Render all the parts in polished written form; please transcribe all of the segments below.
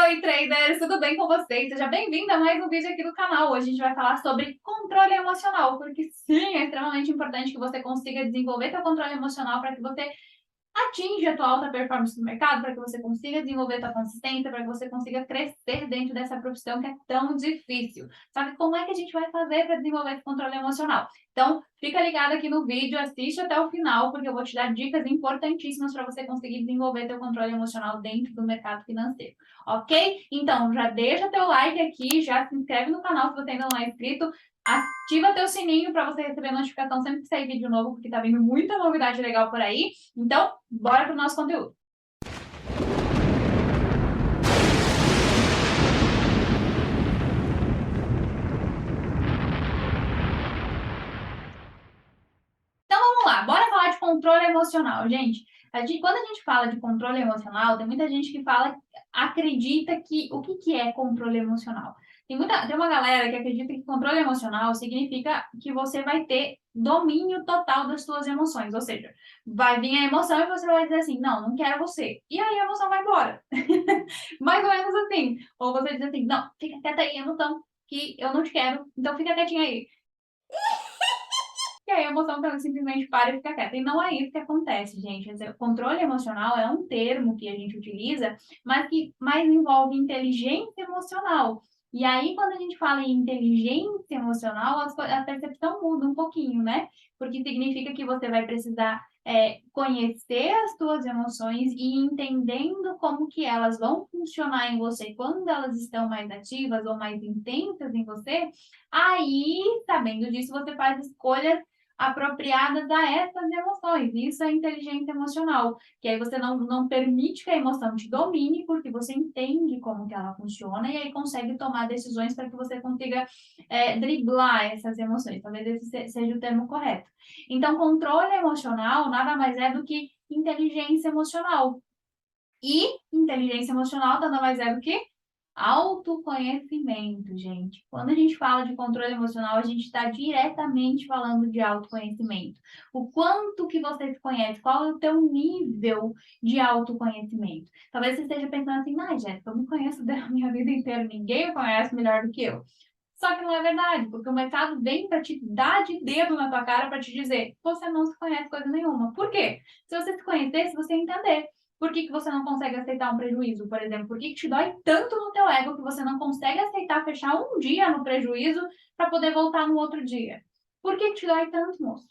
Oi, traders! Tudo bem com vocês? Seja bem-vindo a mais um vídeo aqui do canal. Hoje a gente vai falar sobre controle emocional, porque sim, é extremamente importante que você consiga desenvolver seu controle emocional para que você atinge a tua alta performance no mercado, para que você consiga desenvolver a tua consistência, para que você consiga crescer dentro dessa profissão que é tão difícil. Sabe como é que a gente vai fazer para desenvolver esse controle emocional? Então, fica ligado aqui no vídeo, assiste até o final, porque eu vou te dar dicas importantíssimas para você conseguir desenvolver teu controle emocional dentro do mercado financeiro, ok? Então, já deixa teu like aqui, já se inscreve no canal se você ainda não é inscrito, ativa teu sininho para você receber notificação sempre que sair vídeo novo, porque tá vindo muita novidade legal por aí. Então, bora pro nosso conteúdo. Então, vamos lá. Bora falar de controle emocional, gente. Quando a gente fala de controle emocional, tem muita gente que acredita que o que é controle emocional? Tem uma galera que acredita que controle emocional significa que você vai ter domínio total das suas emoções, ou seja, vai vir a emoção e você vai dizer assim, não quero você. E aí a emoção vai embora. Mais ou menos assim. Ou você diz assim, não, fica quieta aí, emoção, que eu não te quero, então fica quietinha aí. E aí a emoção ela simplesmente para e fica quieta. E não é isso que acontece, gente. O controle emocional é um termo que a gente utiliza, mas que mais envolve inteligência emocional. E aí, quando a gente fala em inteligência emocional, a percepção muda um pouquinho, né? Porque significa que você vai precisar conhecer as suas emoções e entendendo como que elas vão funcionar em você quando elas estão mais ativas ou mais intensas em você. Aí, sabendo disso, você faz escolhas apropriadas a essas emoções. Isso é inteligência emocional, que aí você não permite que a emoção te domine, porque você entende como que ela funciona e aí consegue tomar decisões para que você consiga driblar essas emoções. Talvez esse seja o termo correto. Então, controle emocional nada mais é do que inteligência emocional. E inteligência emocional nada mais é do que autoconhecimento, gente. Quando a gente fala de controle emocional, a gente está diretamente falando de autoconhecimento. O quanto que você se conhece, qual é o teu nível de autoconhecimento. Talvez você esteja pensando assim, Jéssica, eu me conheço da minha vida inteira, ninguém me conhece melhor do que eu. Só que não é verdade, porque o mercado vem para te dar de dedo na tua cara para te dizer, você não se conhece coisa nenhuma. Por quê? Se você se conhecesse, você ia entender. Por que você não consegue aceitar um prejuízo, por exemplo? Por que te dói tanto no teu ego que você não consegue aceitar fechar um dia no prejuízo para poder voltar no outro dia? Por que te dói tanto, moço?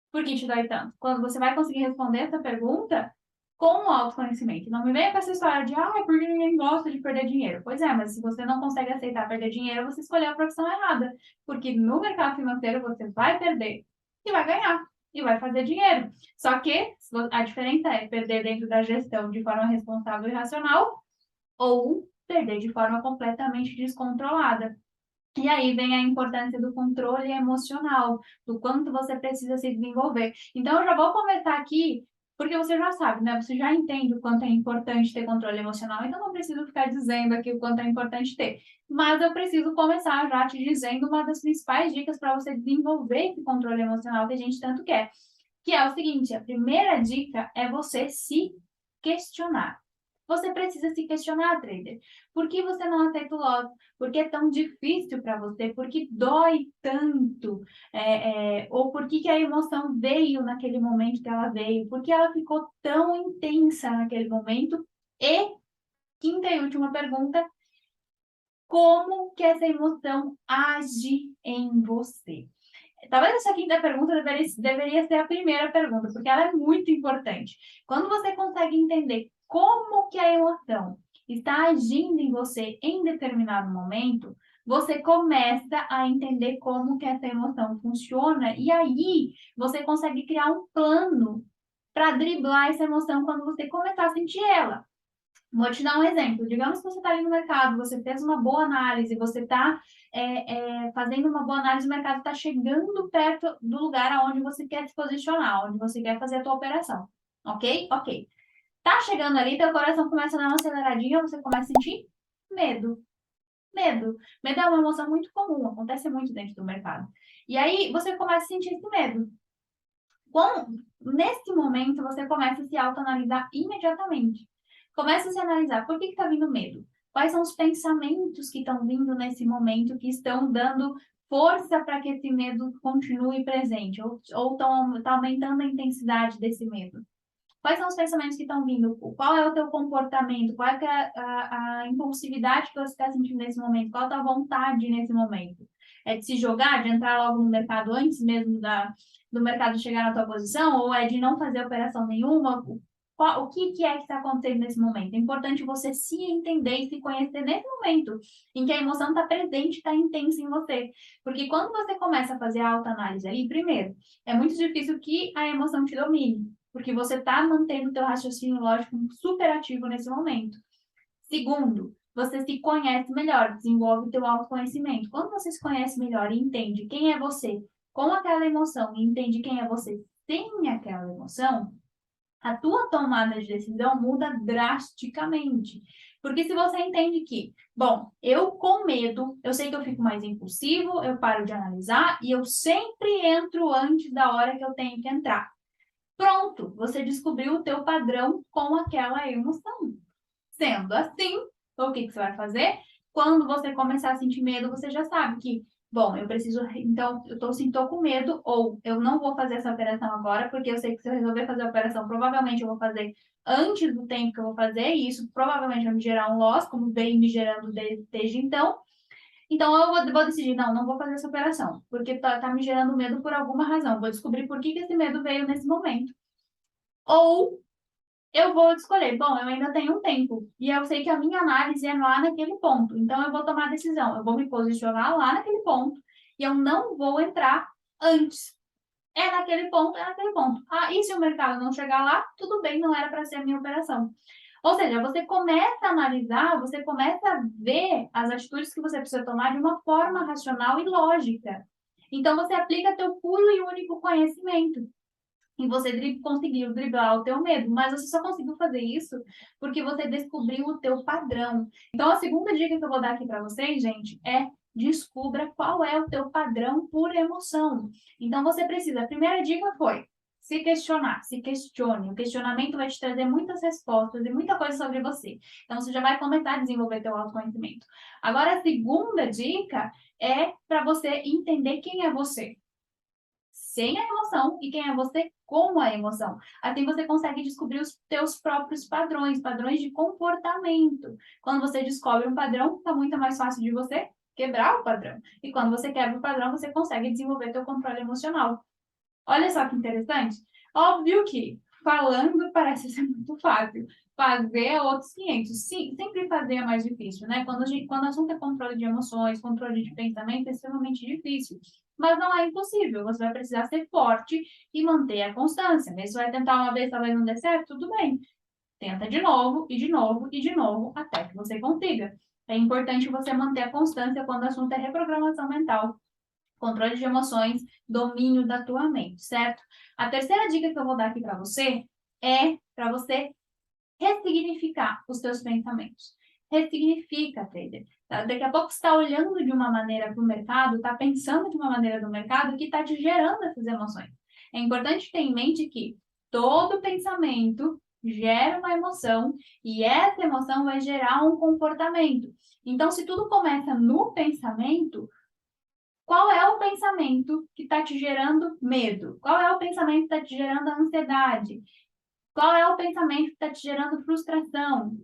Por que te dói tanto? Quando você vai conseguir responder essa pergunta com o autoconhecimento. Não me venha com essa história de, porque ninguém gosta de perder dinheiro. Pois é, mas se você não consegue aceitar perder dinheiro, você escolheu a profissão errada. Porque no mercado financeiro você vai perder e vai ganhar e vai fazer dinheiro. Só que a diferença é perder dentro da gestão de forma responsável e racional ou perder de forma completamente descontrolada. E aí vem a importância do controle emocional, do quanto você precisa se desenvolver. Então, eu já vou começar aqui, porque você já sabe, né? Você já entende o quanto é importante ter controle emocional, então não preciso ficar dizendo aqui o quanto é importante ter. Mas eu preciso começar já te dizendo uma das principais dicas para você desenvolver esse controle emocional que a gente tanto quer. Que é o seguinte, a primeira dica é você se questionar. Você precisa se questionar, trader. Por que você não aceita o loss? Por que é tão difícil para você? Por que dói tanto? Ou por que a emoção veio naquele momento que ela veio? Por que ela ficou tão intensa naquele momento? E, quinta e última pergunta, como que essa emoção age em você? Talvez essa quinta pergunta deveria ser a primeira pergunta, porque ela é muito importante. Quando você consegue entender como que a emoção está agindo em você em determinado momento, você começa a entender como que essa emoção funciona e aí você consegue criar um plano para driblar essa emoção quando você começar a sentir ela. Vou te dar um exemplo. Digamos que você está ali no mercado, você fez uma boa análise, você está fazendo uma boa análise, o mercado está chegando perto do lugar aonde você quer se posicionar, onde você quer fazer a tua operação. Ok? Ok. Tá chegando ali, teu coração começa a dar uma aceleradinha, você começa a sentir medo. Medo. Medo é uma emoção muito comum, acontece muito dentro do mercado. E aí você começa a sentir esse medo. Nesse momento, você começa a se autoanalisar imediatamente. Começa a se analisar. Por que está vindo medo? Quais são os pensamentos que estão vindo nesse momento, que estão dando força para que esse medo continue presente, ou estão aumentando a intensidade desse medo? Quais são os pensamentos que estão vindo? Qual é o teu comportamento? Qual é a impulsividade que você está sentindo nesse momento? Qual é a tua vontade nesse momento? É de se jogar, de entrar logo no mercado antes mesmo do mercado chegar na tua posição? Ou é de não fazer operação nenhuma? O que é que está acontecendo nesse momento? É importante você se entender e se conhecer nesse momento em que a emoção está presente, está intensa em você. Porque quando você começa a fazer a autoanálise ali, primeiro, é muito difícil que a emoção te domine, porque você está mantendo o teu raciocínio lógico super ativo nesse momento. Segundo, você se conhece melhor, desenvolve o teu autoconhecimento. Quando você se conhece melhor e entende quem é você com aquela emoção e entende quem é você sem aquela emoção, a tua tomada de decisão muda drasticamente. Porque se você entende que, bom, eu com medo, eu sei que eu fico mais impulsivo, eu paro de analisar e eu sempre entro antes da hora que eu tenho que entrar. Pronto, você descobriu o teu padrão com aquela emoção. Sendo assim, o que você vai fazer? Quando você começar a sentir medo, você já sabe que, bom, eu preciso, então, tô com medo, ou eu não vou fazer essa operação agora, porque eu sei que se eu resolver fazer a operação, provavelmente eu vou fazer antes do tempo que eu vou fazer, e isso provavelmente vai me gerar um loss, como vem me gerando desde então. Então, eu vou decidir, não vou fazer essa operação, porque tá me gerando medo por alguma razão. Vou descobrir por que esse medo veio nesse momento. Ou eu vou escolher, bom, eu ainda tenho um tempo, e eu sei que a minha análise é lá naquele ponto, então eu vou tomar a decisão, eu vou me posicionar lá naquele ponto, e eu não vou entrar antes. É naquele ponto, é naquele ponto. Ah, e se o mercado não chegar lá, tudo bem, não era para ser a minha operação. Ou seja, você começa a analisar, você começa a ver as atitudes que você precisa tomar de uma forma racional e lógica. Então, você aplica teu puro e único conhecimento. E você conseguiu driblar o teu medo, mas você só conseguiu fazer isso porque você descobriu o teu padrão. Então, a segunda dica que eu vou dar aqui para vocês, gente, é descubra qual é o teu padrão por emoção. Então, você precisa, a primeira dica foi se questionar, se questione. O questionamento vai te trazer muitas respostas e muita coisa sobre você. Então, você já vai começar a desenvolver teu autoconhecimento. Agora, a segunda dica é para você entender quem é você sem a emoção e quem é você com a emoção. Assim você consegue descobrir os teus próprios padrões, padrões de comportamento. Quando você descobre um padrão, fica muito mais fácil de você quebrar o padrão. E quando você quebra o padrão, você consegue desenvolver teu controle emocional. Olha só que interessante. Óbvio que falando parece ser muito fácil. Fazer é outros 500. Sim, sempre fazer é mais difícil, né? Quando o assunto é controle de emoções, controle de pensamento, é extremamente difícil. Mas não é impossível. Você vai precisar ser forte e manter a constância. Você vai tentar uma vez, talvez não dê certo, tudo bem. Tenta de novo, e de novo, e de novo, até que você consiga. É importante você manter a constância quando o assunto é reprogramação mental, controle de emoções, domínio da tua mente, certo? A terceira dica que eu vou dar aqui para você é para você ressignificar os teus pensamentos. Ressignifica, trader. Daqui a pouco você está olhando de uma maneira para o mercado, está pensando de uma maneira do mercado que está te gerando essas emoções. É importante ter em mente que todo pensamento gera uma emoção e essa emoção vai gerar um comportamento. Então, se tudo começa no pensamento, qual é o pensamento que está te gerando medo? Qual é o pensamento que está te gerando ansiedade? Qual é o pensamento que está te gerando frustração?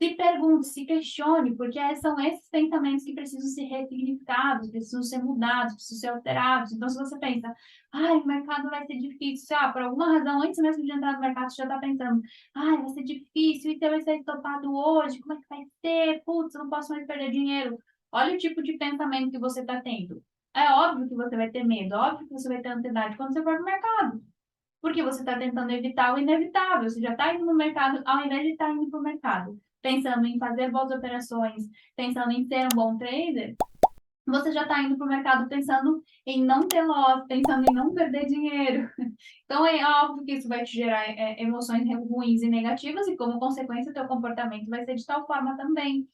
Se pergunte, se questione, porque são esses pensamentos que precisam ser ressignificados, precisam ser mudados, precisam ser alterados. Então, se você pensa, ai, o mercado vai ser difícil, por alguma razão, antes mesmo de entrar no mercado, você já está pensando, ai, vai ser difícil, então vai ser estopado hoje, como é que vai ser? Putz, eu não posso mais perder dinheiro. Olha o tipo de pensamento que você está tendo. É óbvio que você vai ter medo, óbvio que você vai ter ansiedade quando você for para o mercado. Porque você está tentando evitar o inevitável. Você já está indo no mercado, ao invés de estar indo para o mercado, pensando em fazer boas operações, pensando em ser um bom trader, você já está indo para o mercado pensando em não ter loss, pensando em não perder dinheiro. Então, é óbvio que isso vai te gerar emoções ruins e negativas, e como consequência, o teu comportamento vai ser de tal forma também.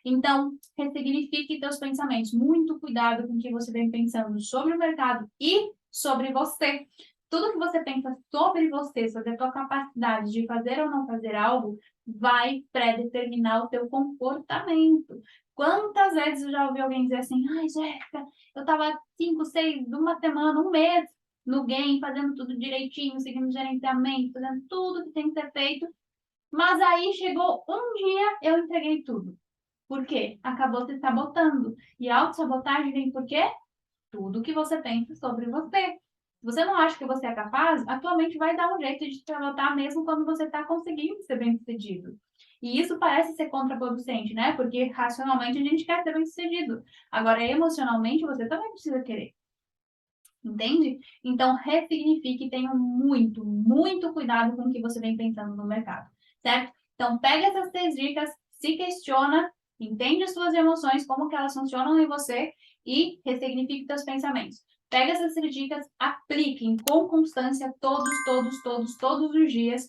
Então, ressignifique teus pensamentos. Muito cuidado com o que você vem pensando sobre o mercado e sobre você. Tudo que você pensa sobre você, sobre a tua capacidade de fazer ou não fazer algo, vai predeterminar o teu comportamento. Quantas vezes eu já ouvi alguém dizer assim, ai, Jéssica, eu tava 5, 6, uma semana, um mês no game, fazendo tudo direitinho, seguindo gerenciamento, fazendo tudo que tem que ser feito, mas aí chegou um dia, eu entreguei tudo. Por quê? Acabou se sabotando. E a autossabotagem vem por quê? Tudo que você pensa sobre você. Se você não acha que você é capaz, a tua mente vai dar um jeito de te sabotar mesmo quando você está conseguindo ser bem-sucedido. E isso parece ser contraproducente, né? Porque racionalmente a gente quer ser bem-sucedido. Agora, emocionalmente, você também precisa querer. Entende? Então, ressignifique e tenha muito, muito cuidado com o que você vem pensando no mercado, certo? Então, pega essas 3 dicas, se questiona, entende as suas emoções, como que elas funcionam em você e ressignifique seus pensamentos. Pega essas 3 dicas, apliquem com constância todos os dias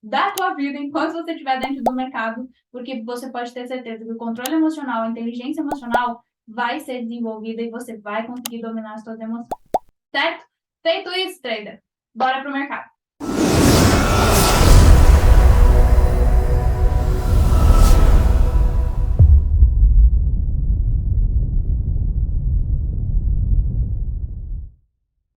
da tua vida enquanto você estiver dentro do mercado, porque você pode ter certeza que o controle emocional, a inteligência emocional vai ser desenvolvida e você vai conseguir dominar as suas emoções. Certo? Feito isso, trader, bora pro mercado.